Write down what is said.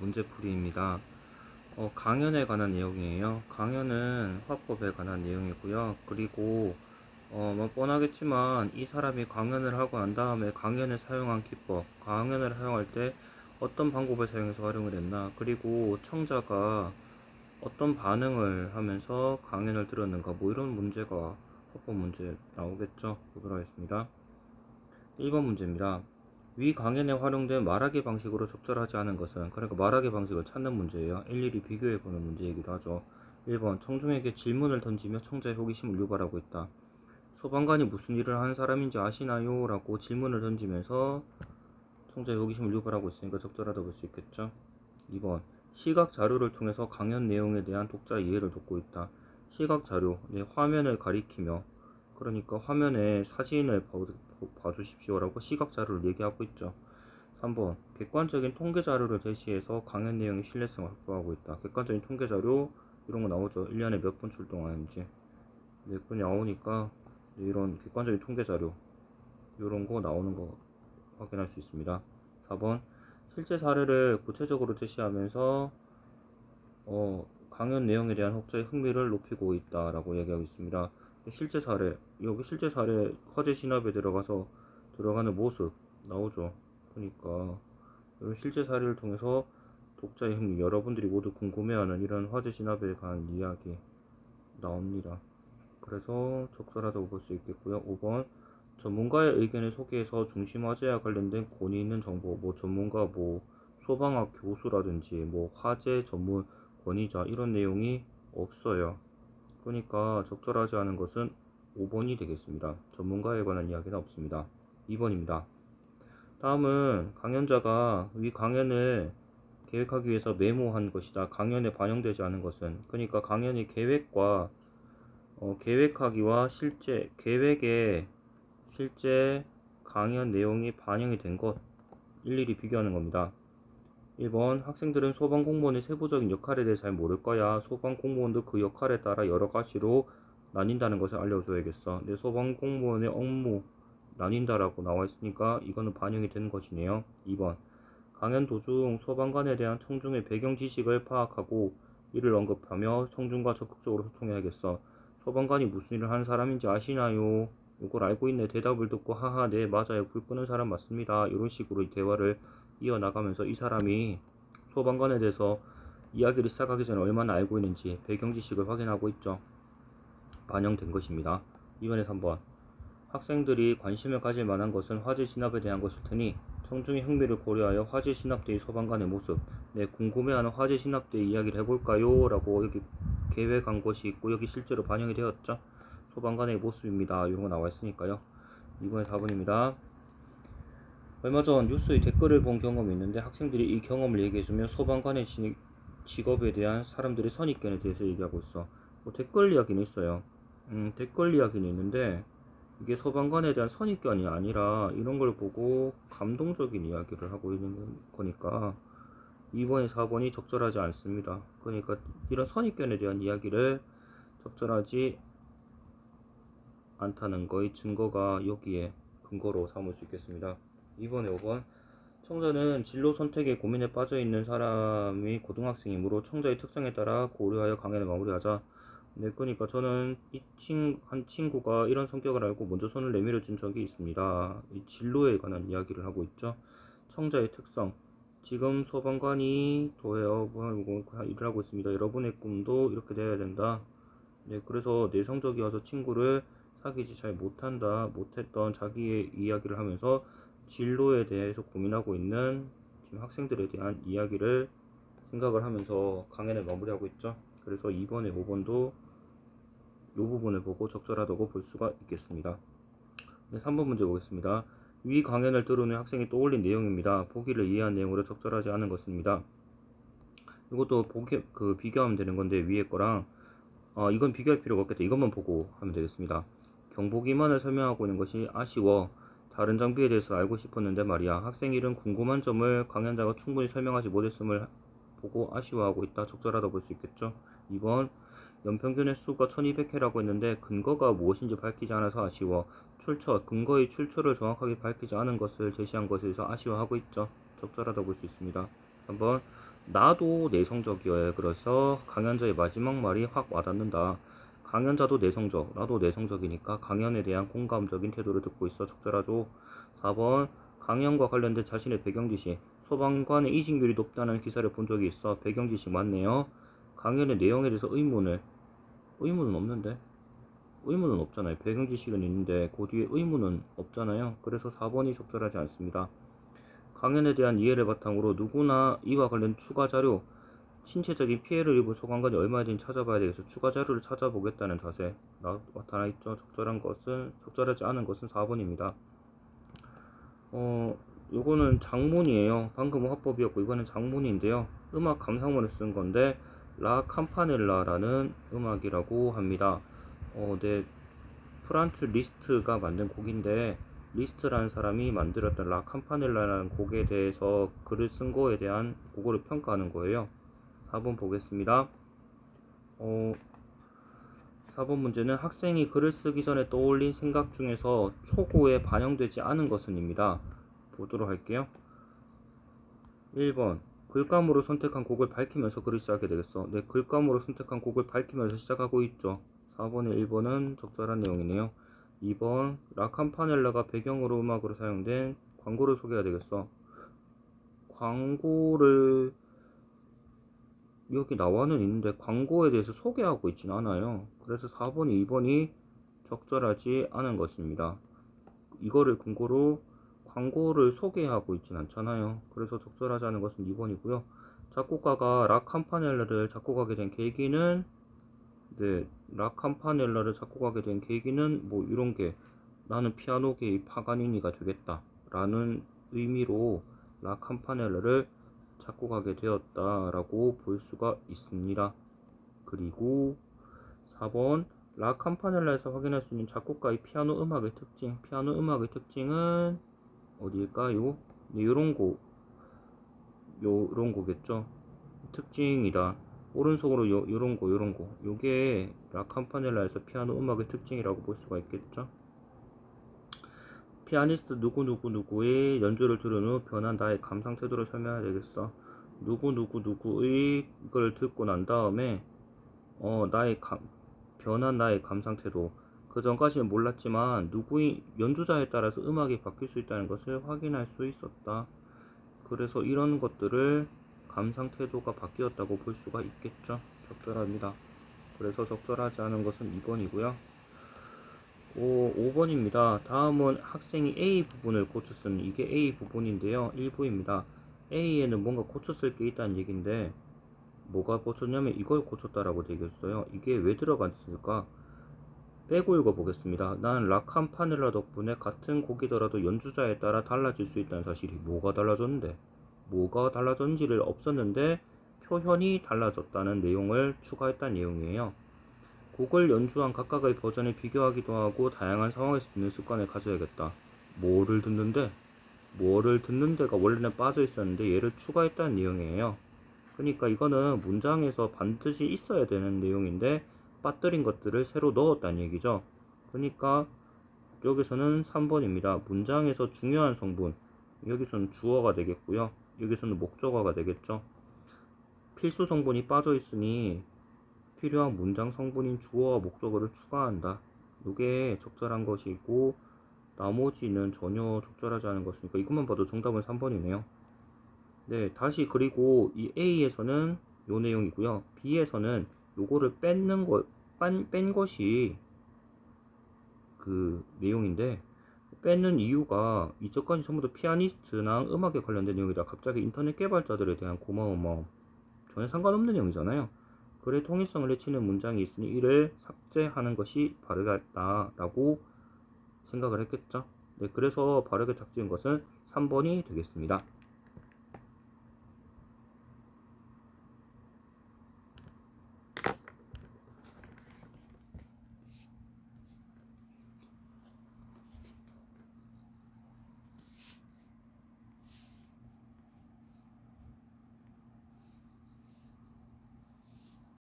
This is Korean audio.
문제풀이입니다. 강연에 관한 내용이에요. 강연은 화법에 관한 내용이고요. 그리고 뭐 뻔하겠지만 이 사람이 강연을 하고 난 다음에 강연에 사용한 기법, 강연을 사용할 때 어떤 방법을 사용해서 활용을 했나, 그리고 청자가 어떤 반응을 하면서 강연을 들었는가, 뭐 이런 문제가 화법 문제 나오겠죠. 보도록 하겠습니다. 1번 문제입니다. 위 강연에 활용된 말하기 방식으로 적절하지 않은 것은, 그러니까 말하기 방식을 찾는 문제예요. 일일이 비교해보는 문제이기도 하죠. 1번 청중에게 질문을 던지며 청자의 호기심을 유발하고 있다. 소방관이 무슨 일을 하는 사람인지 아시나요? 라고 질문을 던지면서 청자의 호기심을 유발하고 있으니까 적절하다고 볼 수 있겠죠. 2번 시각 자료를 통해서 강연 내용에 대한 독자 이해를 돕고 있다. 시각 자료, 화면을 가리키며, 그러니까 화면에 사진을 봐주십시오라고 시각 자료를 얘기하고 있죠. 3번 객관적인 통계 자료를 제시해서 강연 내용의 신뢰성을 확보하고 있다. 객관적인 통계 자료 이런 거 나오죠. 1년에 몇 분 출동하는지 몇 분이 나오니까 이런 객관적인 통계 자료 이런 거 나오는 거 확인할 수 있습니다. 4번 실제 사례를 구체적으로 제시하면서 강연 내용에 대한 혹자의 흥미를 높이고 있다라고 얘기하고 있습니다. 실제 사례, 여기 실제 사례 화제 진압에 들어가는 모습 나오죠. 그러니까 이런 실제 사례를 통해서 독자의 흥미, 여러분들이 모두 궁금해하는 이런 화제 진압에 관한 이야기 나옵니다. 그래서 적절하다고 볼 수 있겠고요. 5번 전문가의 의견을 소개해서 중심 화제와 관련된 권위 있는 정보, 뭐 전문가, 뭐 소방학 교수라든지 뭐 화재 전문 권위자 이런 내용이 없어요. 그러니까 적절하지 않은 것은 5번이 되겠습니다. 전문가에 관한 이야기는 없습니다. 2번입니다. 다음은 강연자가 위 강연을 계획하기 위해서 메모한 것이다. 강연에 반영되지 않은 것은, 그러니까 강연의 계획과 계획하기와 계획에 실제 강연 내용이 반영이 된 것 일일이 비교하는 겁니다. 1번 학생들은 소방 공무원의 세부적인 역할에 대해 잘 모를 거야. 소방 공무원도 그 역할에 따라 여러 가지로 나뉜다는 것을 알려줘야겠어. 근데 소방 공무원의 업무 나뉜다라고 나와 있으니까 이거는 반영이 된 것이네요. 2번 강연 도중 소방관에 대한 청중의 배경 지식을 파악하고 이를 언급하며 청중과 적극적으로 소통해야겠어. 소방관이 무슨 일을 하는 사람인지 아시나요? 이걸 알고 있네. 대답을 듣고 하하 네 맞아요. 불 끄는 사람 맞습니다. 이런 식으로 대화를 이어나가면서 이 사람이 소방관에 대해서 이야기를 시작하기 전에 얼마나 알고 있는지 배경 지식을 확인하고 있죠. 반영된 것입니다. 이번에 3번 학생들이 관심을 가질 만한 것은 화재 진압에 대한 것일 테니 청중의 흥미를 고려하여 화재 진압대의 소방관의 모습, 궁금해하는 화재 진압대의 이야기를 해볼까요? 라고 여기 계획한 것이 있고 여기 실제로 반영이 되었죠. 소방관의 모습입니다. 이런 거 나와 있으니까요. 이번에 4번입니다. 얼마 전 뉴스의 댓글을 본 경험이 있는데 학생들이 이 경험을 얘기해주며 소방관의 직업에 대한 사람들의 선입견에 대해서 얘기하고 있어. 뭐 댓글 이야기는 있어요. 댓글 이야기는 있는데 이게 소방관에 대한 선입견이 아니라 이런 걸 보고 감동적인 이야기를 하고 있는 거니까 2번에 4번이 적절하지 않습니다. 그러니까 이런 선입견에 대한 이야기를 적절하지 않다는 거의 증거가 여기에 근거로 삼을 수 있겠습니다. 2번에 5번 청자는 진로 선택에 고민에 빠져있는 사람이 고등학생이므로 청자의 특성에 따라 고려하여 강연을 마무리하자. 네, 그러니까 저는 한 친구가 이런 성격을 알고 먼저 손을 내밀어 준 적이 있습니다. 이 진로에 관한 이야기를 하고 있죠. 청자의 특성. 지금 소방관이 일을 하고 있습니다. 여러분의 꿈도 이렇게 돼야 된다. 네, 그래서 내성적이어서 친구를 사귀지 잘 못했던 자기의 이야기를 하면서 진로에 대해서 고민하고 있는 지금 학생들에 대한 이야기를 생각을 하면서 강연을 마무리하고 있죠. 그래서 2번에 5번도 이 부분을 보고 적절하다고 볼 수가 있겠습니다. 네, 3번 문제 보겠습니다. 위 강연을 들은 후 학생이 떠올린 내용입니다. 보기를 이해한 내용으로 적절하지 않은 것입니다. 이것도 비교하면 되는 건데 위에 거랑 이건 비교할 필요가 없겠다. 이것만 보고 하면 되겠습니다. 경보기만을 설명하고 있는 것이 아쉬워. 다른 장비에 대해서 알고 싶었는데 말이야. 학생 일은 궁금한 점을 강연자가 충분히 설명하지 못했음을 보고 아쉬워하고 있다. 적절하다 볼 수 있겠죠. 2번 연평균 횟수가 1200회라고 했는데 근거가 무엇인지 밝히지 않아서 아쉬워. 근거의 출처를 정확하게 밝히지 않은 것을 제시한 것에 대해서 아쉬워하고 있죠. 적절하다 볼 수 있습니다. 3번 나도 내성적이어야 그래서 강연자의 마지막 말이 확 와닿는다. 강연자도 내성적, 나도 내성적이니까 강연에 대한 공감적인 태도를 듣고 있어 적절하죠. 4번 강연과 관련된 자신의 배경 지식, 소방관의 이직률이 높다는 기사를 본 적이 있어. 배경 지식 맞네요. 강연의 내용에 대해서 의문은 없는데? 의문은 없잖아요. 배경 지식은 있는데 그 뒤에 의문은 없잖아요. 그래서 4번이 적절하지 않습니다. 강연에 대한 이해를 바탕으로 누구나 이와 관련 추가 자료, 신체적인 피해를 입은 소방관이 얼마나 되는지 찾아봐야 되겠어. 추가 자료를 찾아보겠다는 자세 나타나 있죠. 적절하지 않은 것은 4번입니다. 요거는 장문이에요. 방금 화법이었고 이거는 장문인데요. 음악 감상문을 쓴 건데 라 캄파넬라라는 음악이라고 합니다. 네, 프란츠 리스트가 만든 곡인데 리스트라는 사람이 만들었던 라 캄파넬라라는 곡에 대해서 글을 쓴 거에 대한 그거를 평가하는 거예요. 4번 보겠습니다. 4번 문제는 학생이 글을 쓰기 전에 떠올린 생각 중에서 초고에 반영되지 않은 것은입니다. 보도록 할게요. 1번 글감으로 선택한 곡을 밝히면서 글을 시작하게 되겠어. 네, 글감으로 선택한 곡을 밝히면서 시작하고 있죠. 4번에 1번은 적절한 내용이네요. 2번 라캄파넬라가 배경으로 음악으로 사용된 광고를 소개해야 되겠어. 광고를 여기 나와는 있는데 광고에 대해서 소개하고 있진 않아요. 그래서 4번이 2번이 적절하지 않은 것입니다. 이거를 근거로 광고를 소개하고 있진 않잖아요. 그래서 적절하지 않은 것은 2번이고요. 작곡가가 라 캄파넬라를 작곡하게 된 계기는 라 캄파넬라를 작곡하게 된 계기는 뭐 이런 게 나는 피아노계의 파가니니가 되겠다 라는 의미로 라 캄파넬라를 작곡하게 되었다라고 볼 수가 있습니다. 그리고 4번 라 캄파넬라에서 확인할 수 있는 작곡가의 피아노 음악의 특징은 어디일까요? 네, 요런 거겠죠. 특징이다. 오른손으로 요런 거 요게 라 캄파넬라에서 피아노 음악의 특징이라고 볼 수가 있겠죠. 피아니스트 누구누구누구의 연주를 들은 후 변한 나의 감상 태도를 설명해야 되겠어. 누구누구누구의 이걸 듣고 난 다음에 변한 나의 감상 태도. 그 전까지는 몰랐지만 누구의 연주자에 따라서 음악이 바뀔 수 있다는 것을 확인할 수 있었다. 그래서 이런 것들을 감상 태도가 바뀌었다고 볼 수가 있겠죠. 적절합니다. 그래서 적절하지 않은 것은 2번이고요. 5번입니다. 다음은 학생이 A 부분을 고쳤으니 이게 A 부분인데요. 1부입니다. A에는 뭔가 고쳤을 게 있다는 얘기인데 뭐가 고쳤냐면 이걸 고쳤다라고 되어 있어요. 이게 왜 들어갔을까? 빼고 읽어보겠습니다. 나는 라 캄파넬라 덕분에 같은 곡이더라도 연주자에 따라 달라질 수 있다는 사실이 뭐가 달라졌는지를 없었는데 표현이 달라졌다는 내용을 추가했다는 내용이에요. 곡을 연주한 각각의 버전을 비교하기도 하고 다양한 상황에서 듣는 습관을 가져야겠다. 뭐를 듣는데가 원래는 빠져 있었는데 얘를 추가했다는 내용이에요. 그러니까 이거는 문장에서 반드시 있어야 되는 내용인데 빠뜨린 것들을 새로 넣었다는 얘기죠. 그러니까 여기서는 3번입니다. 문장에서 중요한 성분, 여기서는 주어가 되겠고요. 여기서는 목적어가 되겠죠. 필수 성분이 빠져 있으니 필요한 문장 성분인 주어와 목적어를 추가한다. 이게 적절한 것이고 나머지는 전혀 적절하지 않은 것이니까 이것만 봐도 정답은 3번이네요. 네, 다시 그리고 이 A에서는 요 내용이고요. B에서는 요거를 뺀 것이 그 내용인데 빼는 이유가 이전까지 전부 다 피아니스트나 음악에 관련된 내용이다. 갑자기 인터넷 개발자들에 대한 고마운 마음 전혀 상관없는 내용이잖아요. 글의 통일성을 해치는 문장이 있으니 이를 삭제하는 것이 바르다라고 생각을 했겠죠. 네, 그래서 바르게 작지은 것은 3번이 되겠습니다.